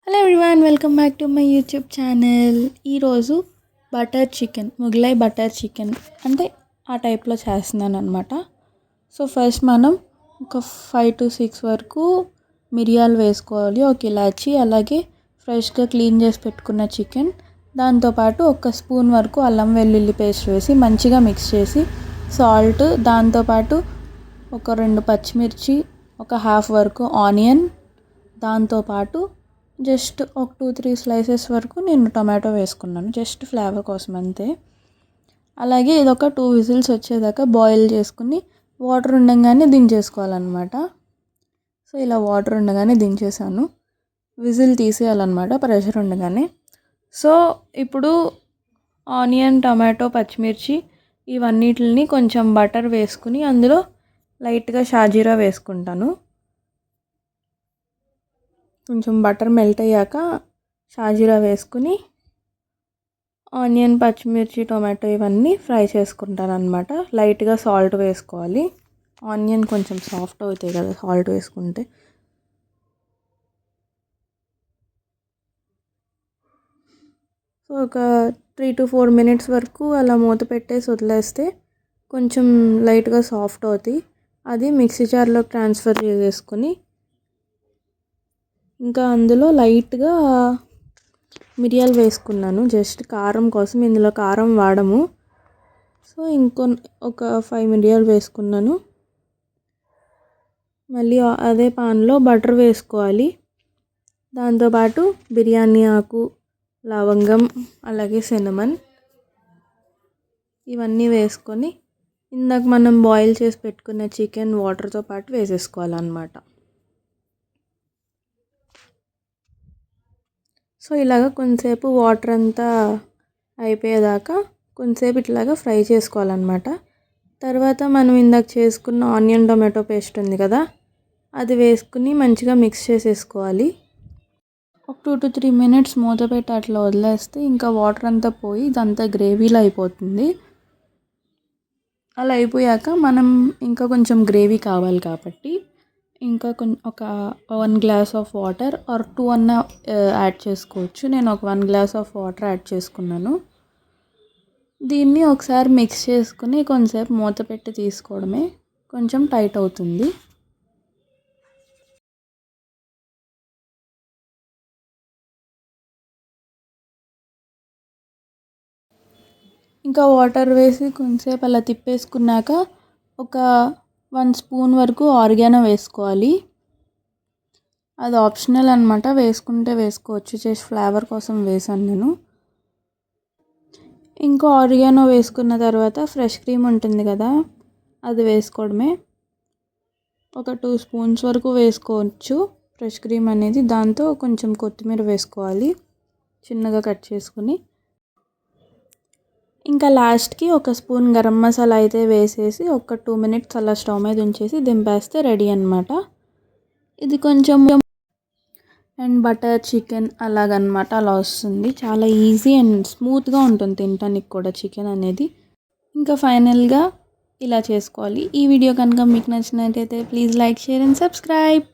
Hello everyone, welcome back to my YouTube channel. ఈరోజు butter chicken, Mughlai butter chicken అంటే ఆ టైప్లో చేస్తున్నాను అనమాట. సో ఫస్ట్ మనం ఒక 5 to 6 వరకు మిరియాలు వేసుకోవాలి, ఒక ఇలాచి, అలాగే ఫ్రెష్గా క్లీన్ చేసి పెట్టుకున్న చికెన్, దాంతోపాటు ఒక స్పూన్ వరకు అల్లం వెల్లుల్లి పేస్ట్ వేసి మంచిగా మిక్స్ చేసి సాల్ట్, దాంతోపాటు ఒక 2 పచ్చిమిర్చి, ఒక హాఫ్ వరకు ఆనియన్, దాంతోపాటు జస్ట్ ఒక 2-3 స్లైసెస్ వరకు నేను టొమాటో వేసుకున్నాను, జస్ట్ ఫ్లేవర్ కోసం అంతే. అలాగే ఇదొక 2 విజిల్స్ వచ్చేదాకా బాయిల్ చేసుకుని వాటర్ ఉండగానే దించేసుకోవాలన్నమాట. సో ఇలా వాటర్ ఉండగానే దించేసాను, విజిల్ తీసేయాలన్నమాట ప్రెషర్ ఉండగానే. సో ఇప్పుడు ఆనియన్, టొమాటో, పచ్చిమిర్చి ఇవన్నిటిని కొంచెం బటర్ వేసుకుని అందులో లైట్గా షాజీరా వేసుకుంటాను. కొంచెం బటర్ మెల్ట్ అయ్యాక షాజీరా వేసుకుని ఆనియన్, పచ్చిమిర్చి, టొమాటో ఇవన్నీ ఫ్రై చేసుకుంటాను అనమాట. లైట్గా సాల్ట్ వేసుకోవాలి, ఆనియన్ కొంచెం సాఫ్ట్ అవుతాయి కదా సాల్ట్ వేసుకుంటే. సో ఒక 3 to 4 minutes వరకు అలా మూత పెట్టేసి వదిలేస్తే కొంచెం లైట్గా సాఫ్ట్ అవుతాయి. అది మిక్సీ జార్లో ట్రాన్స్ఫర్ చేసేసుకొని ఇంకా అందులో లైట్గా మిరియాలు వేసుకున్నాను, జస్ట్ కారం కోసం. ఇందులో కారం వాడము. సో ఒక 5 మిరియాలు వేసుకున్నాను. మళ్ళీ అదే పాన్లో బటర్ వేసుకోవాలి, దాంతోపాటు బిర్యానీ ఆకు, లవంగం, అలాగే సిన్నమన్ ఇవన్నీ వేసుకొని ఇందాక మనం బాయిల్ చేసి పెట్టుకున్న చికెన్ వాటర్తో పాటు వేసేసుకోవాలన్నమాట. సో ఇలాగ కొంతసేపు వాటర్ అంతా అయిపోయేదాకా కొంతసేపు ఇట్లాగా ఫ్రై చేసుకోవాలన్నమాట. తర్వాత మనం ఇందాక చేసుకున్న ఆనియన్, టొమాటో పేస్ట్ ఉంది కదా, అది వేసుకుని మంచిగా మిక్స్ చేసేసుకోవాలి. ఒక 2 to 3 minutes మూత పెట్టి అట్లా వదిలేస్తే ఇంకా వాటర్ అంతా పోయి ఇదంతా గ్రేవీలో అయిపోతుంది. అలా అయిపోయాక మనం ఇంకా కొంచెం గ్రేవీ కావాలి కాబట్టి ఇంకా ఒక 1 glass ఆఫ్ వాటర్ ఆర్ 2 అన్న యాడ్ చేసుకోవచ్చు. నేను ఒక 1 glass ఆఫ్ వాటర్ యాడ్ చేసుకున్నాను. దీన్ని ఒకసారి మిక్స్ చేసుకుని కొంచెంసేపు మూత పెట్టి తీసుకోవడమే, కొంచెం టైట్ అవుతుంది. ఇంకా వాటర్ వేసి కొంచెంసేపు అలా తిప్పేసుకున్నాక ఒక 1 spoon వరకు ఆరిగానో వేసుకోవాలి. అది ఆప్షనల్ అనమాట, వేసుకుంటే వేసుకోవచ్చు, జస్ట్ ఫ్లేవర్ కోసం వేసాను నేను. ఇంకా ఆరిగానో వేసుకున్న తర్వాత ఫ్రెష్ క్రీమ్ ఉంటుంది కదా, అది వేసుకోవడమే. ఒక 2 spoons వరకు వేసుకోవచ్చు ఫ్రెష్ క్రీమ్ అనేది. దాంతో కొంచెం కొత్తిమీర వేసుకోవాలి చిన్నగా కట్ చేసుకుని. ఇంకా లాస్ట్కి ఒక స్పూన్ గరం మసాలా అయితే వేసేసి ఒక 2 minutes అలా స్టవ్ మీద ఉంచేసి దింపేస్తే రెడీ అనమాట. ఇది కొంచెం అండ్ బటర్ చికెన్ అలాగనమాట, అలా వస్తుంది. చాలా ఈజీ అండ్ స్మూత్గా ఉంటుంది తినడానికి కూడా చికెన్ అనేది. ఇంకా ఫైనల్గా ఇలా చేసుకోవాలి. ఈ వీడియో కనుక మీకు నచ్చినట్టయితే please like, share and subscribe.